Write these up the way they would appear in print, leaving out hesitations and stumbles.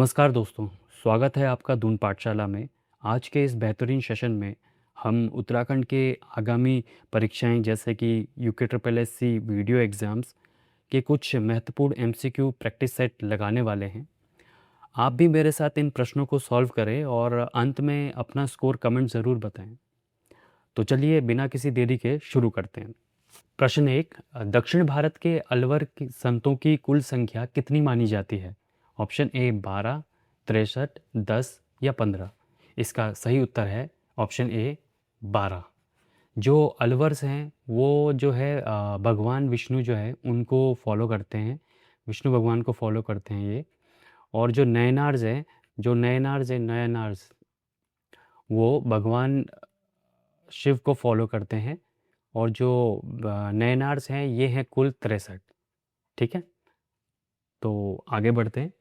नमस्कार दोस्तों, स्वागत है आपका दून पाठशाला में। आज के इस बेहतरीन सेशन में हम उत्तराखंड के आगामी परीक्षाएं जैसे कि UK triple S C VDO exams के कुछ महत्वपूर्ण एमसीक्यू प्रैक्टिस सेट लगाने वाले हैं। आप भी मेरे साथ इन प्रश्नों को सॉल्व करें और अंत में अपना स्कोर कमेंट ज़रूर बताएं। तो चलिए बिना किसी देरी के शुरू करते हैं। प्रश्न 1, दक्षिण भारत के अलवर की संतों की कुल संख्या कितनी मानी जाती है? ऑप्शन ए 12, 63, 10 या 15। इसका सही उत्तर है ऑप्शन ए 12। जो अलवर्स हैं वो जो है भगवान विष्णु जो है उनको फॉलो करते हैं, विष्णु भगवान को फॉलो करते हैं ये। और जो नयनार्स हैं, नयनार्स वो भगवान शिव को फॉलो करते हैं। और जो नयनार्स हैं ये हैं कुल 63। ठीक है, तो आगे बढ़ते हैं।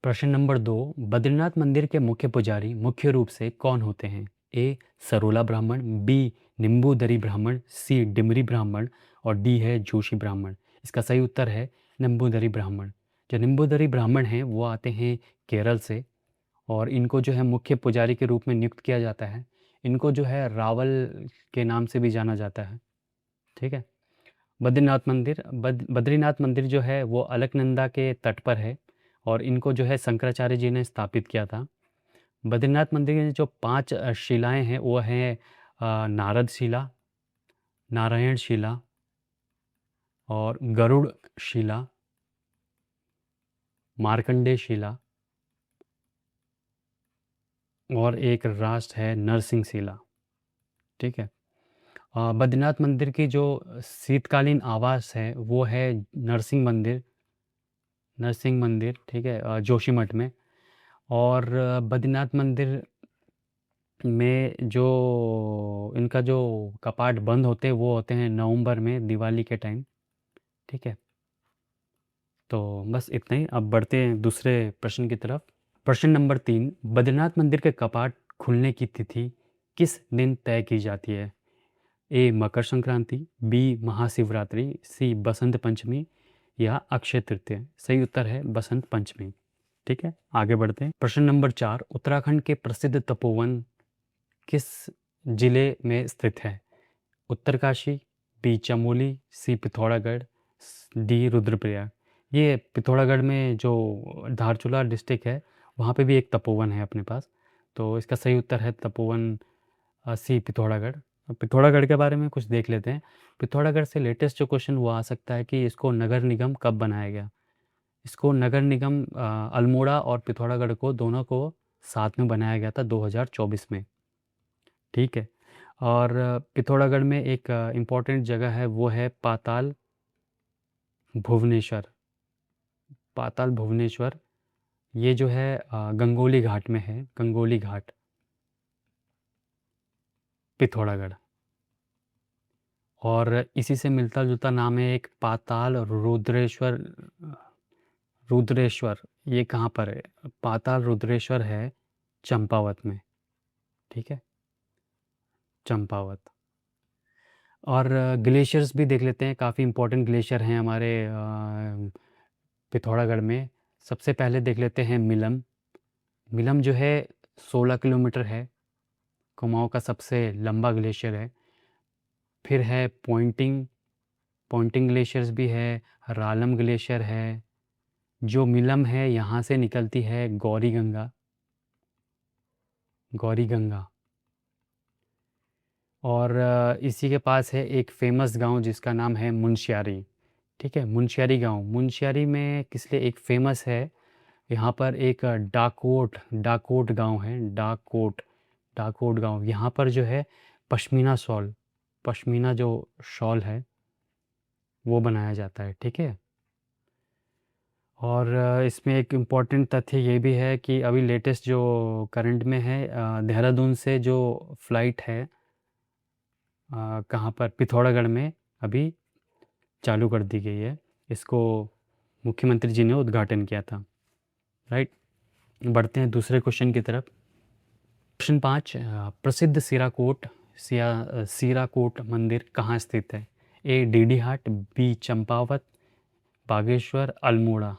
प्रश्न नंबर 2, बद्रीनाथ मंदिर के मुख्य पुजारी मुख्य रूप से कौन होते हैं? ए सरोला ब्राह्मण, बी निम्बूदरी ब्राह्मण, सी डिमरी ब्राह्मण और डी है जोशी ब्राह्मण। इसका सही उत्तर है निम्बूदरी ब्राह्मण। जो निम्बूदरी ब्राह्मण हैं वो आते हैं केरल से और इनको जो है मुख्य पुजारी के रूप में नियुक्त किया जाता है। इनको जो है रावल के नाम से भी जाना जाता है। ठीक है, बद्रीनाथ मंदिर जो है वो अलकनंदा के तट पर है और इनको जो है शंकराचार्य जी ने स्थापित किया था। बद्रीनाथ मंदिर की जो 5 शिलाएं हैं वो हैं नारद शिला, नारायण शिला और गरुड़ शिला, मार्कंडेय शिला और एक राष्ट्र है नरसिंह शिला। ठीक है, बद्रीनाथ मंदिर की जो शीतकालीन आवास है वो है नरसिंह मंदिर। ठीक है, जोशीमठ में। और बद्रीनाथ मंदिर में जो इनका जो कपाट बंद होते हैं वो होते हैं नवंबर में, दिवाली के टाइम। ठीक है, तो बस इतना ही। अब बढ़ते हैं दूसरे प्रश्न की तरफ। प्रश्न नंबर 3, बद्रीनाथ मंदिर के कपाट खुलने की तिथि किस दिन तय की जाती है? ए मकर संक्रांति, बी महाशिवरात्रि, सी बसंत पंचमी या अक्षय तृतीया। सही उत्तर है बसंत पंचमी। ठीक है, आगे बढ़ते हैं। प्रश्न नंबर 4, उत्तराखंड के प्रसिद्ध तपोवन किस जिले में स्थित है? उत्तरकाशी, बी चमोली, सी पिथौरागढ़, डी रुद्रप्रयाग। ये पिथौरागढ़ में जो धारचूला डिस्ट्रिक्ट है वहाँ पे भी एक तपोवन है अपने पास। तो इसका सही उत्तर है तपोवन सी पिथौरागढ़। अब पिथौरागढ़ के बारे में कुछ देख लेते हैं। पिथौरागढ़ से लेटेस्ट जो क्वेश्चन वो आ सकता है कि इसको नगर निगम कब बनाया गया? इसको नगर निगम अल्मोड़ा और पिथौरागढ़ को दोनों को साथ में बनाया गया था 2024 में। ठीक है, और पिथौरागढ़ में एक इम्पॉर्टेंट जगह है वो है भुवनेश्वर पाताल भुवनेश्वर। ये जो है गंगोली घाट में है, गंगोली घाट, पिथौरागढ़। और इसी से मिलता जुलता नाम है एक पाताल रुद्रेश्वर। ये कहाँ पर है? पाताल रुद्रेश्वर है चंपावत में। ठीक है, चंपावत। और ग्लेशियर्स भी देख लेते हैं। काफ़ी इम्पोर्टेंट ग्लेशियर हैं हमारे पिथौरागढ़ में। सबसे पहले देख लेते हैं मिलम। मिलम जो है 16 किलोमीटर है, कुमाऊं का सबसे लंबा ग्लेशियर है। फिर है पॉइंटिंग ग्लेशियर्स भी है, रालम ग्लेशियर है। जो मिलम है यहाँ से निकलती है गौरी गंगा। और इसी के पास है एक फेमस गांव जिसका नाम है मुनस्यारी। ठीक है, मुनस्यारी में किस लिए एक फेमस है? यहाँ पर एक डाकोट गांव है, डाकोट गांव। यहाँ पर जो है पश्मीना जो शॉल है वो बनाया जाता है। ठीक है, और इसमें एक इम्पॉर्टेंट तथ्य ये भी है कि अभी लेटेस्ट जो करंट में है देहरादून से जो फ्लाइट है कहाँ पर, पिथौरागढ़ में अभी चालू कर दी गई है। इसको मुख्यमंत्री जी ने उद्घाटन किया था। राइट, बढ़ते हैं दूसरे क्वेश्चन की तरफ। प्रश्न 5, प्रसिद्ध सीराकोट मंदिर कहाँ स्थित है? ए डीडी हाट, बी चंपावत, बागेश्वर, अल्मोड़ा।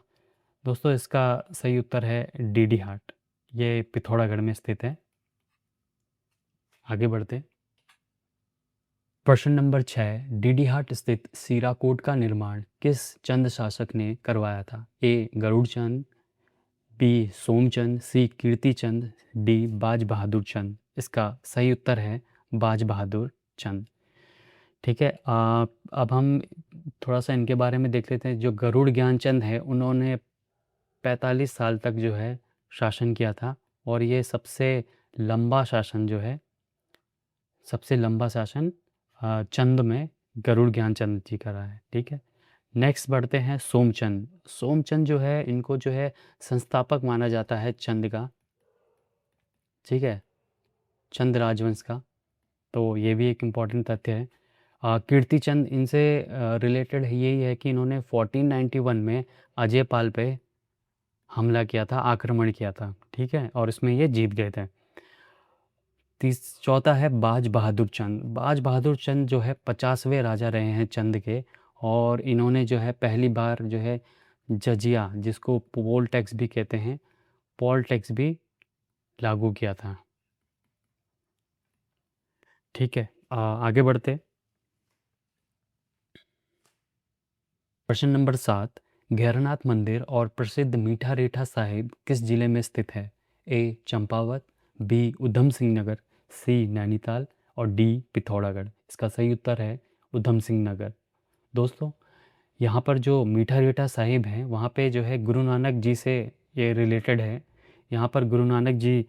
दोस्तों इसका सही उत्तर है डीडी हाट, ये पिथौरागढ़ में स्थित है। आगे बढ़ते। प्रश्न नंबर 6, डीडी हाट स्थित सीराकोट का निर्माण किस चंद शासक ने करवाया था? ए गरुड़ चंद, बी सोमचंद, सी कीर्ति चंद, डी बाज बहादुर चंद। इसका सही उत्तर है बाज बहादुर चंद। ठीक है, अब हम थोड़ा सा इनके बारे में देख लेते हैं। जो गरुड़ ज्ञानचंद है उन्होंने 45 साल तक जो है शासन किया था, और ये सबसे लंबा शासन जो है, सबसे लंबा शासन चंद में गरुड़ ज्ञानचंद जी का रहा है। ठीक है, नेक्स्ट बढ़ते हैं सोमचंद। सोमचंद जो है इनको जो है संस्थापक माना जाता है चंद का। ठीक है, चंद राजवंश का, तो ये भी एक इम्पॉर्टेंट तथ्य है। कीर्ति चंद इनसे रिलेटेड यही है कि इन्होंने 1491 में अजय पाल पे हमला किया था, आक्रमण किया था। ठीक है, और इसमें ये जीत गए थे। चौथा है बाज बहादुर चंद। बाज बहादुर चंद जो है 50वें राजा रहे हैं चंद के, और इन्होंने जो है पहली बार जो है जजिया, जिसको पोल टैक्स भी कहते हैं, पोल टैक्स भी लागू किया था। ठीक है, आगे बढ़ते। प्रश्न नंबर 7, घेरनाथ मंदिर और प्रसिद्ध मीठा रीठा साहिब किस जिले में स्थित है? ए चंपावत, बी उधम सिंह नगर, सी नैनीताल और डी पिथौरागढ़। इसका सही उत्तर है उधम सिंह नगर। दोस्तों यहाँ पर जो मीठा रीठा साहिब है वहाँ पे जो है गुरु नानक जी से ये रिलेटेड है। यहाँ पर गुरु नानक जी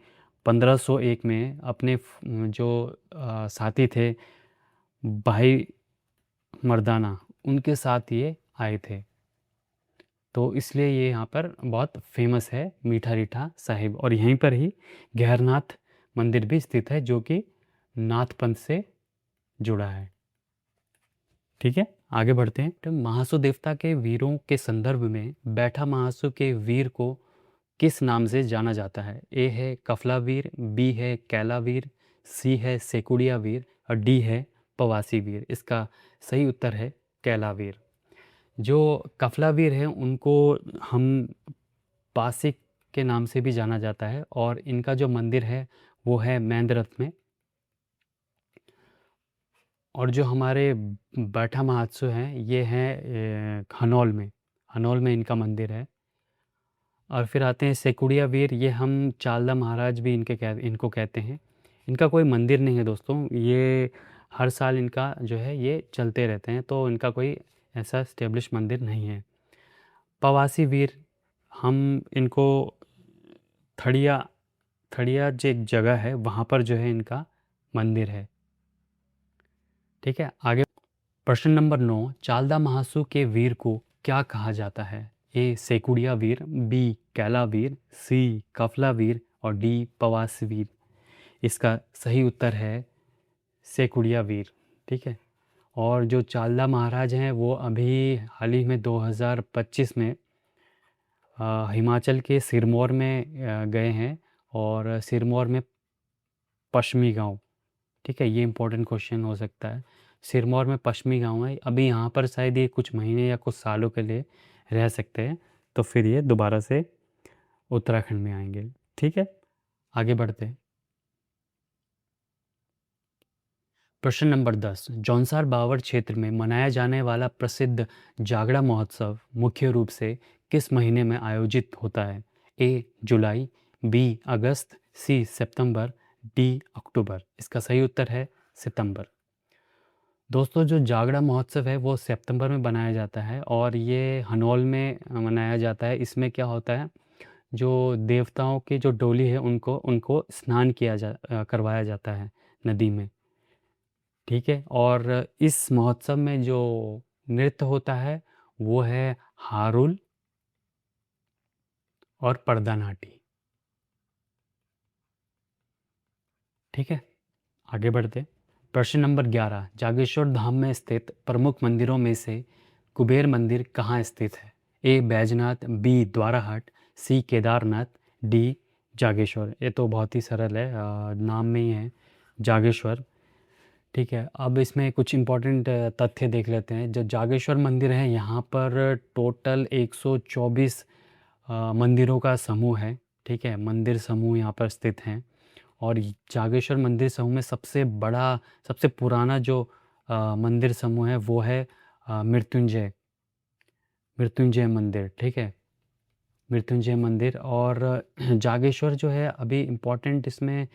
1501 में अपने जो साथी थे भाई मर्दाना, उनके साथ ये आए थे, तो इसलिए ये यहाँ पर बहुत फेमस है मीठा रीठा साहिब। और यहीं पर ही गहरनाथ मंदिर भी स्थित है जो कि नाथ पंथ से जुड़ा है। ठीक है, आगे बढ़ते हैं। तो महासु देवता के वीरों के संदर्भ में बैठा महासु के वीर को किस नाम से जाना जाता है? ए है कफला वीर, बी है कैला वीर, सी है सेकुड़िया वीर और डी है पवासी वीर। इसका सही उत्तर है कैला वीर। जो कफला वीर हैं उनको हम पासिक के नाम से भी जाना जाता है, और इनका जो मंदिर है वो है मैंदरथ में। और जो हमारे बैठा महात्सु हैं ये हैं हनौल में, हनौल में इनका मंदिर है। और फिर आते हैं सेकुड़िया वीर, ये हम चालदा महाराज भी इनको कहते हैं। इनका कोई मंदिर नहीं है दोस्तों, ये हर साल इनका जो है ये चलते रहते हैं, तो इनका कोई ऐसा स्टेब्लिश मंदिर नहीं है। पवासी वीर, हम इनको थड़िया, थड़िया जो एक जगह है वहाँ पर जो है इनका मंदिर है। ठीक है, आगे। प्रश्न नंबर 9, चालदा महासु के वीर को क्या कहा जाता है? ए सेकुड़िया वीर, बी कैला वीर, सी कफला वीर और डी पवास वीर। इसका सही उत्तर है सेकुड़िया वीर। ठीक है, और जो चालदा महाराज हैं वो अभी हाल ही में 2025 में हिमाचल के सिरमौर में गए हैं, और सिरमौर में पश्चिमी गांव। ठीक है, ये इंपॉर्टेंट क्वेश्चन हो सकता है। सिरमौर में पश्चिमी गांव है, अभी यहाँ पर शायद ये कुछ महीने या कुछ सालों के लिए रह सकते हैं, तो फिर ये दोबारा से उत्तराखंड में आएंगे। ठीक है, आगे बढ़ते हैं। प्रश्न नंबर 10, जौनसार बावर क्षेत्र में मनाया जाने वाला प्रसिद्ध जागड़ा महोत्सव मुख्य रूप से किस महीने में आयोजित होता है? ए जुलाई, बी अगस्त, सी सितंबर, डी अक्टूबर। इसका सही उत्तर है सितंबर। दोस्तों जो जागड़ा महोत्सव है वो सितंबर में बनाया जाता है, और ये हनौल में मनाया जाता है। इसमें क्या होता है, जो देवताओं की जो डोली है उनको उनको स्नान करवाया जाता है नदी में। ठीक है, और इस महोत्सव में जो नृत्य होता है वो है हारुल और पर्दा नाटी। ठीक है, आगे बढ़ते। प्रश्न नंबर 11, जागेश्वर धाम में स्थित प्रमुख मंदिरों में से कुबेर मंदिर कहाँ स्थित है? ए बैजनाथ, बी द्वाराहाट, सी केदारनाथ, डी जागेश्वर। ये तो बहुत ही सरल है, नाम में ही है जागेश्वर। ठीक है, अब इसमें कुछ इम्पोर्टेंट तथ्य देख लेते हैं। जो जागेश्वर मंदिर है यहाँ पर टोटल 124 मंदिरों का समूह है। ठीक है, मंदिर समूह यहाँ पर स्थित हैं। और जागेश्वर मंदिर समूह में सबसे बड़ा, सबसे पुराना जो मंदिर समूह है वो है मृत्युंजय मृत्युंजय मंदिर। ठीक है, मृत्युंजय मंदिर। और जागेश्वर जो है अभी इम्पोर्टेंट इसमें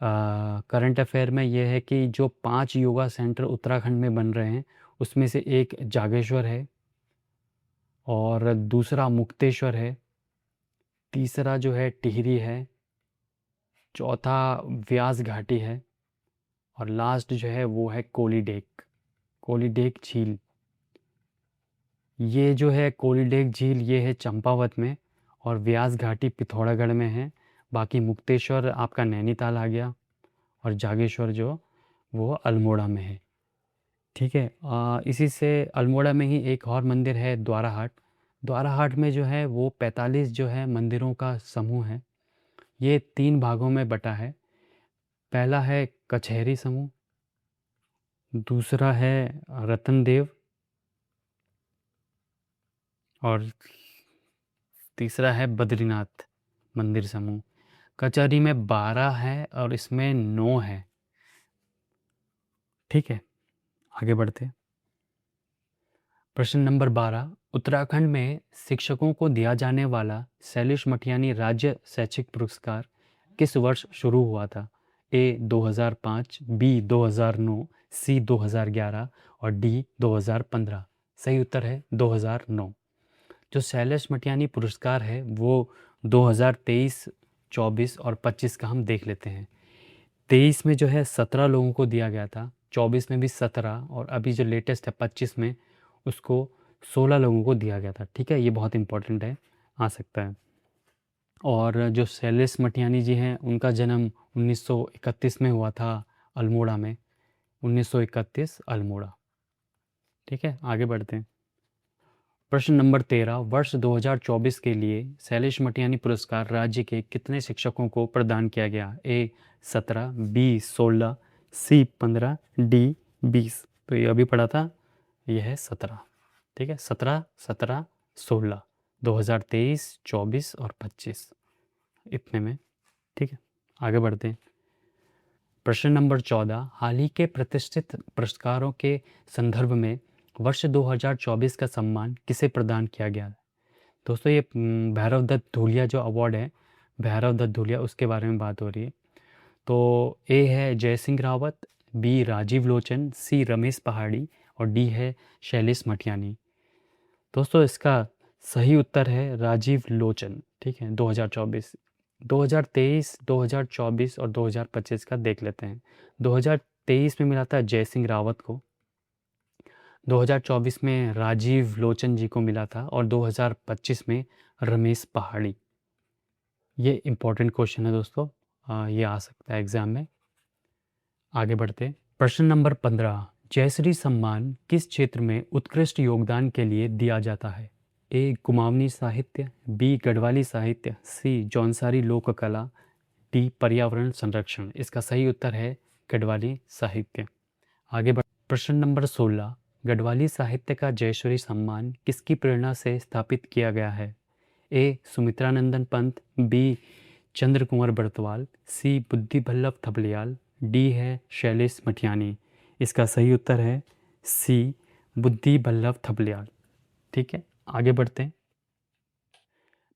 करंट अफेयर में ये है कि जो 5 योगा सेंटर उत्तराखंड में बन रहे हैं उसमें से एक जागेश्वर है, और दूसरा मुक्तेश्वर है, तीसरा जो है टिहरी है, चौथा व्यास घाटी है, और लास्ट जो है वो है कोलीडेक झील। ये जो है कोलीडेक झील ये है चंपावत में, और व्यास घाटी पिथौरागढ़ में है। बाकी मुक्तेश्वर आपका नैनीताल आ गया, और जागेश्वर जो वो अल्मोड़ा में है। ठीक है, इसी से अल्मोड़ा में ही एक और मंदिर है द्वाराहाट में जो है वो 45 जो है मंदिरों का समूह है। ये 3 भागों में बटा है। पहला है कचहरी समूह, दूसरा है रतनदेव, और तीसरा है बद्रीनाथ मंदिर समूह। कचहरी में 12 है और इसमें 9 है। ठीक है, आगे बढ़ते हैं। प्रश्न नंबर 12, उत्तराखंड में शिक्षकों को दिया जाने वाला शैलेश मठियानी राज्य शैक्षिक पुरस्कार किस वर्ष शुरू हुआ था? ए 2005, बी 2009, सी 2011 और डी 2015। सही उत्तर है 2009। जो शैलेश मठियानी पुरस्कार है वो 2023, 24 और 25 का हम देख लेते हैं। 23 में जो है 17 लोगों को दिया गया था, 24 में भी 17, और अभी जो लेटेस्ट है 25 में उसको 16 लोगों को दिया गया था। ठीक है, ये बहुत इंपॉर्टेंट है, आ सकता है। और जो शैलेश मठियानी जी हैं उनका जन्म 1931 में हुआ था अल्मोड़ा में, 1931 अल्मोड़ा। ठीक है, आगे बढ़ते हैं। प्रश्न नंबर 13, वर्ष 2024 के लिए शैलेश मठियानी पुरस्कार राज्य के कितने शिक्षकों को प्रदान किया गया? ए 17, बी 16, सी 15, डी 20। तो ये अभी पढ़ा था, यह है 17। ठीक है, 17, 17, 16, 2023, 24 और 25, इतने में। ठीक है, आगे बढ़ते हैं। प्रश्न नंबर 14, हाल ही के प्रतिष्ठित पुरस्कारों के संदर्भ में वर्ष 2024 का सम्मान किसे प्रदान किया गया? दोस्तों, ये भैरव दत्त धूलिया जो अवार्ड है, भैरव दत्त धूलिया, उसके बारे में बात हो रही है। तो ए है जय सिंह रावत, बी राजीव लोचन, सी रमेश पहाड़ी और डी है शैलेश मठियानी। दोस्तों, इसका सही उत्तर है राजीव लोचन। ठीक है, 2024, 2023, 2024 और 2025 का देख लेते हैं। 2023 में मिला था जय सिंह रावत को, 2024 में राजीव लोचन जी को मिला था, और 2025 में रमेश पहाड़ी। ये इम्पोर्टेंट क्वेश्चन है दोस्तों, ये आ सकता है एग्जाम में। आगे बढ़ते हैं। प्रश्न नंबर 15, जयश्री सम्मान किस क्षेत्र में उत्कृष्ट योगदान के लिए दिया जाता है? ए कुमाऊनी साहित्य, बी गढ़वाली साहित्य, सी जौनसारी लोक कला, डी पर्यावरण संरक्षण। इसका सही उत्तर है गढ़वाली साहित्य। आगे बढ़ प्रश्न नंबर 16, गढ़वाली साहित्य का जयश्री सम्मान किसकी प्रेरणा से स्थापित किया गया है? ए सुमित्रानंदन पंत, बी चंद्र कुंवर बरतवाल, सी बुद्धि बल्लभ थपलियाल, डी है शैलेश मठियानी। इसका सही उत्तर है सी बुद्धि बल्लभ थपलियाल। ठीक है, आगे बढ़ते हैं।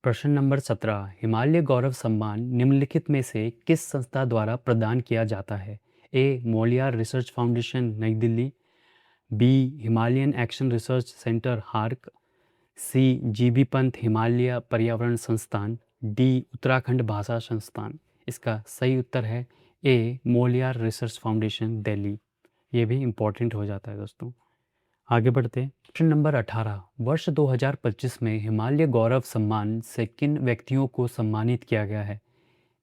प्रश्न नंबर 17, हिमालय गौरव सम्मान निम्नलिखित में से किस संस्था द्वारा प्रदान किया जाता है? ए मोलियार research foundation Nai Delhi, B Himalayan action research centre हार्क, C GB Pant Himalaya Paryavaran Sansthan, D Uttarakhand भाषा संस्थान। इसका सही उत्तर है ए मोलियार रिसर्च फाउंडेशन दिल्ली। ये भी इम्पोर्टेंट हो जाता है दोस्तों। आगे बढ़ते हैं। प्रश्न नंबर 18, वर्ष 2025 में हिमालय गौरव सम्मान से किन व्यक्तियों को सम्मानित किया गया है?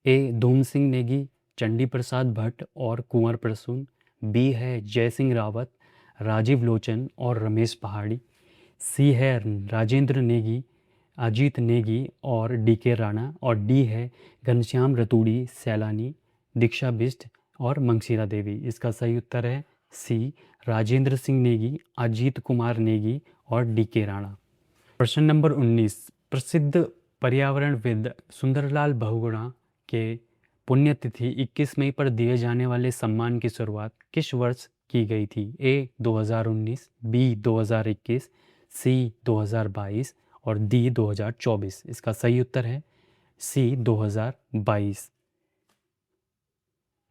ए धूम सिंह नेगी, चंडी प्रसाद भट्ट और कुंवर प्रसून, बी है जय सिंह रावत, राजीव लोचन और रमेश पहाड़ी, सी है राजेंद्र नेगी, अजीत नेगी और डी के राणा, और डी है घनश्याम रतूड़ी, सैलानी, दीक्षा बिष्ट और मंगशीरा देवी। इसका सही उत्तर है सी राजेंद्र सिंह नेगी, अजीत कुमार नेगी और डी के राणा। प्रश्न नंबर 19, प्रसिद्ध पर्यावरणविद सुंदरलाल बहुगुणा के पुण्यतिथि 21 मई पर दिए जाने वाले सम्मान की शुरुआत किस वर्ष की गई थी? ए 2019, बी 2021, सी 2022 और डी 2024। इसका सही उत्तर है सी 2022।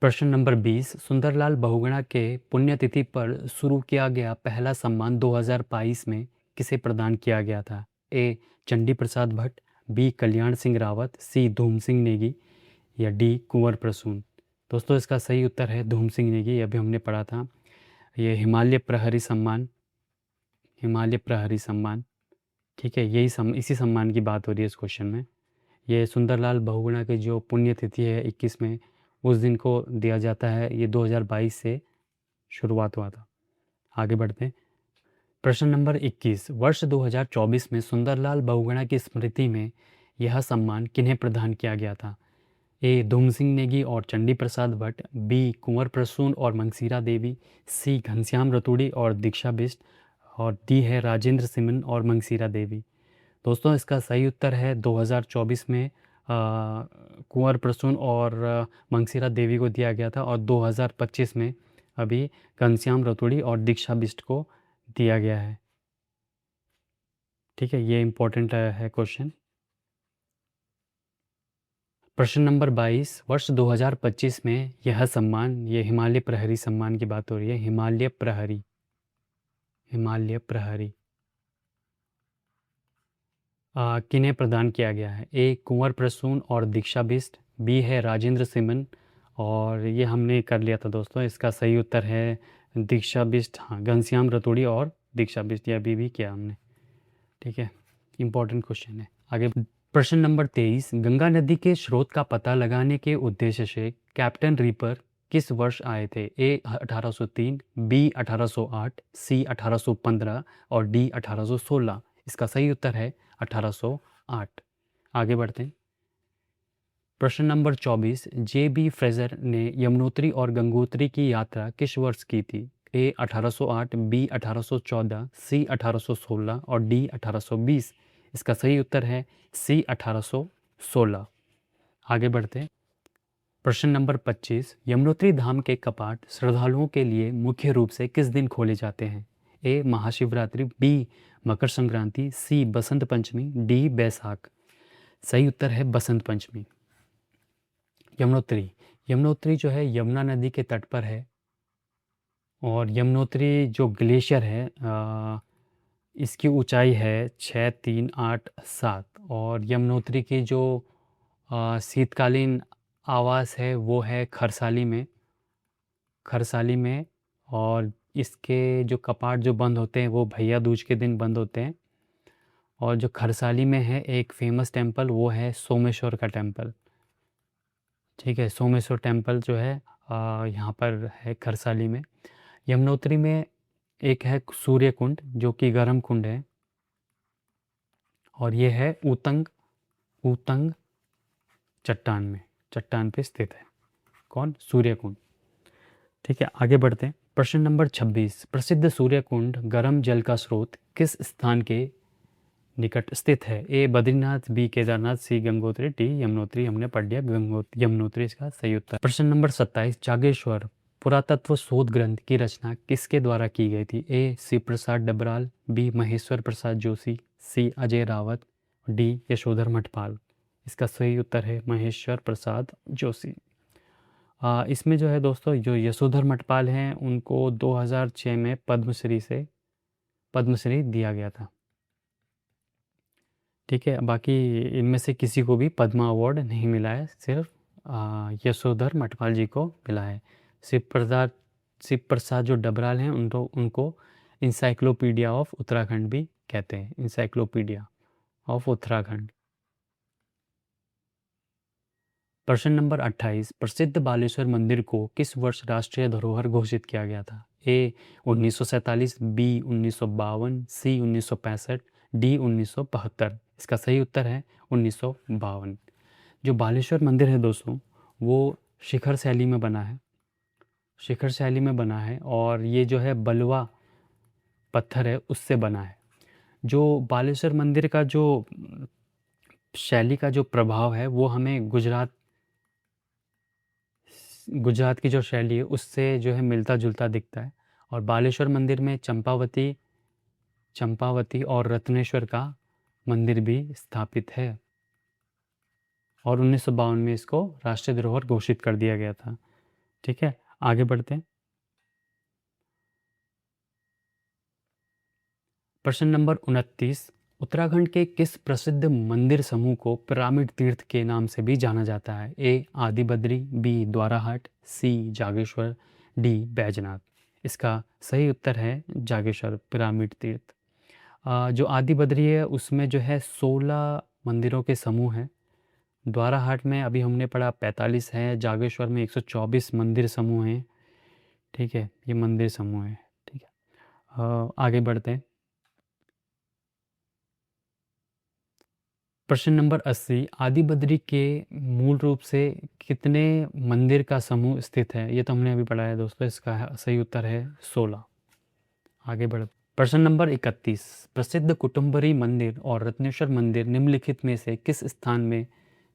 प्रश्न नंबर 20, सुंदरलाल बहुगुणा के पुण्यतिथि पर शुरू किया गया पहला सम्मान 2022 में किसे प्रदान किया गया था? ए चंडी प्रसाद भट्ट, बी कल्याण सिंह रावत, सी धूम सिंह नेगी या डी कुंवर प्रसून। दोस्तों इसका सही उत्तर है धूम सिंह नेगी। अभी हमने पढ़ा था ये हिमालय प्रहरी सम्मान, हिमालय प्रहरी सम्मान, ठीक है, इसी सम्मान की बात हो रही है इस क्वेश्चन में। ये सुंदरलाल बहुगुणा की जो पुण्यतिथि है 21 में, उस दिन को दिया जाता है। ये 2022 से शुरुआत हुआ था। आगे बढ़ते हैं। प्रश्न नंबर 21, वर्ष 2024 में सुंदरलाल बहुगुणा की स्मृति में यह सम्मान किन्हें प्रदान किया गया था? ए धूम सिंह नेगी और चंडी प्रसाद भट्ट, बी कुंवर प्रसून और मंगसीरा देवी, सी घनश्याम रतूड़ी और दीक्षा बिष्ट और डी है राजेंद्र सिमन और मंगसीरा देवी। दोस्तों इसका सही उत्तर है 2024 में कुंवर प्रसून और मंगसीरा देवी को दिया गया था और 2025 में अभी घनश्याम रतूड़ी और दीक्षा बिष्ट को दिया गया है। ठीक है, ये इम्पोर्टेंट है क्वेश्चन। प्रश्न नंबर 22, वर्ष 2025 में यह सम्मान, ये हिमालय प्रहरी सम्मान की बात हो रही है, हिमालय प्रहरी, हिमालय प्रहरी किन्हें प्रदान किया गया है? ए कुंवर प्रसून और दीक्षा बिष्ट, बी है राजेंद्र सिमन और ये हमने कर लिया था दोस्तों। इसका सही उत्तर है दीक्षा बिष्ट, हाँ घनश्याम रतूड़ी और दीक्षा बिष्ट, ये अभी भी किया हमने। ठीक है, इम्पोर्टेंट क्वेश्चन है। आगे प्रश्न नंबर 23, गंगा नदी के स्रोत का पता लगाने के उद्देश्य से कैप्टन रीपर किस वर्ष आए थे? ए 1803, बी 1808, सी 1815 और डी 1816। इसका सही उत्तर है 1808। आगे बढ़ते हैं। प्रश्न नंबर 24, जे बी फ्रेजर ने यमुनोत्री और गंगोत्री की यात्रा किस वर्ष की थी? ए 1808, बी 1814, सी 1816 और डी 1820। इसका सही उत्तर है सी 1816। आगे बढ़ते हैं। प्रश्न नंबर 25, यमुनोत्री धाम के कपाट श्रद्धालुओं के लिए मुख्य रूप से किस दिन खोले जाते हैं? ए महाशिवरात्रि, बी मकर संक्रांति, सी बसंत पंचमी, डी बैसाख। सही उत्तर है बसंत पंचमी। यमुनोत्री, यमुनोत्री जो है यमुना नदी के तट पर है और यमुनोत्री जो ग्लेशियर है इसकी ऊंचाई है 6387 और यमुनोत्री की जो शीतकालीन आवास है वो है खरसाली में, खरसाली में। और इसके जो कपाट जो बंद होते हैं वो भैया दूज के दिन बंद होते हैं। और जो खरसाली में है एक फेमस टेम्पल वो है सोमेश्वर का टेम्पल। ठीक है, सोमेश्वर टेम्पल जो है यहाँ पर है खरसाली में। यमुनोत्री में एक है सूर्य कुंड जो कि गर्म कुंड है और ये है ऊतंग, ऊतंग चट्टान में, चट्टान पे स्थित है। कौन? सूर्य कुंड। ठीक है, आगे बढ़ते हैं। प्रश्न नंबर 26, प्रसिद्ध सूर्य कुंड गर्म जल का स्रोत किस स्थान के निकट स्थित है? ए बद्रीनाथ, बी केदारनाथ, सी गंगोत्री, डी यमुनोत्री। हमने पढ़ लिया यमुनोत्री इसका सही उत्तर। प्रश्न नंबर 27, जागेश्वर पुरातत्व शोध ग्रंथ की रचना किसके द्वारा की गई थी? ए शिव प्रसाद डबराल, बी महेश्वर प्रसाद जोशी, सी अजय रावत, डी यशोधर मठपाल। इसका सही उत्तर है महेश्वर प्रसाद जोशी। इसमें जो है दोस्तों जो यशोधर मठपाल हैं उनको 2006 में पद्मश्री दिया गया था। ठीक है, बाकी इनमें से किसी को भी पद्मा अवार्ड नहीं मिला है, सिर्फ यशोधर मठपाल जी को मिला है। शिव प्रसाद जो डबराल हैं उनको इंसाइक्लोपीडिया ऑफ उत्तराखंड भी कहते हैं, इंसाइक्लोपीडिया ऑफ उत्तराखंड। प्रश्न नंबर 28, प्रसिद्ध बालेश्वर मंदिर को किस वर्ष राष्ट्रीय धरोहर घोषित किया गया था? ए 1947, बी 1952, सी 1965, डी 1972। इसका सही उत्तर है 1952। जो बालेश्वर मंदिर है दोस्तों वो शिखर शैली में बना है, शिखर शैली में बना है और ये जो है बलुआ पत्थर है उससे बना है। जो बालेश्वर मंदिर का जो शैली का जो प्रभाव है वो हमें गुजरात की जो शैली है उससे जो है मिलता जुलता दिखता है। और बालेश्वर मंदिर में चंपावती और रत्नेश्वर का मंदिर भी स्थापित है और 1952 में इसको राष्ट्रीय धरोहर घोषित कर दिया गया था। ठीक है, आगे बढ़ते हैं। प्रश्न नंबर 29, उत्तराखंड के किस प्रसिद्ध मंदिर समूह को पिरामिड तीर्थ के नाम से भी जाना जाता है? ए आदि बद्री, बी द्वाराहाट, सी जागेश्वर, डी बैजनाथ। इसका सही उत्तर है जागेश्वर पिरामिड तीर्थ। जो आदि बद्री है उसमें जो है 16 मंदिरों के समूह हैं। द्वाराहाट में अभी हमने पढ़ा 45 है, जागेश्वर में 124 मंदिर समूह हैं। ठीक है, ये मंदिर समूह है। ठीक है, आगे बढ़ते हैं। प्रश्न नंबर 80, आदि बद्री के मूल रूप से कितने मंदिर का समूह स्थित है? ये तो हमने अभी पढ़ा है दोस्तों, इसका सही उत्तर है 16। आगे बढ़ प्रश्न नंबर 31, प्रसिद्ध कुटुम्बरी मंदिर और रत्नेश्वर मंदिर निम्नलिखित में से किस स्थान में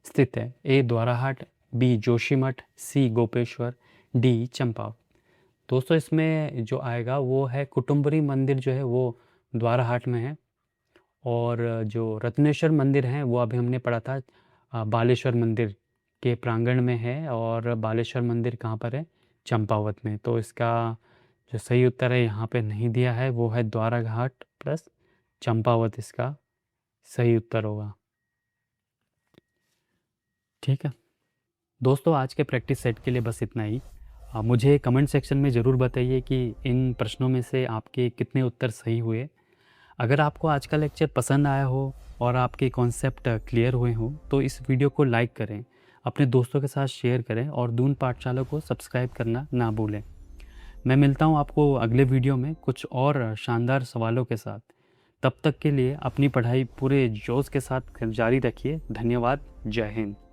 स्थित है? ए द्वाराहाट, बी जोशीमठ, सी गोपेश्वर, डी चंपावत। दोस्तों इसमें जो आएगा वो है कुटुम्बरी मंदिर जो है वो द्वाराहाट में है, और जो रत्नेश्वर मंदिर है वो अभी हमने पढ़ा था बालेश्वर मंदिर के प्रांगण में है, और बालेश्वर मंदिर कहाँ पर है? चंपावत में। तो इसका जो सही उत्तर है यहाँ पे नहीं दिया है, वो है द्वाराघाट प्लस चंपावत, इसका सही उत्तर होगा। ठीक है दोस्तों, आज के प्रैक्टिस सेट के लिए बस इतना ही। मुझे कमेंट सेक्शन में ज़रूर बताइए कि इन प्रश्नों में से आपके कितने उत्तर सही हुए। अगर आपको आज का लेक्चर पसंद आया हो और आपके कॉन्सेप्ट क्लियर हुए हों तो इस वीडियो को लाइक करें, अपने दोस्तों के साथ शेयर करें और दून पाठशाला को सब्सक्राइब करना ना भूलें। मैं मिलता हूँ आपको अगले वीडियो में कुछ और शानदार सवालों के साथ। तब तक के लिए अपनी पढ़ाई पूरे जोश के साथ जारी रखिए। धन्यवाद। जय हिंद।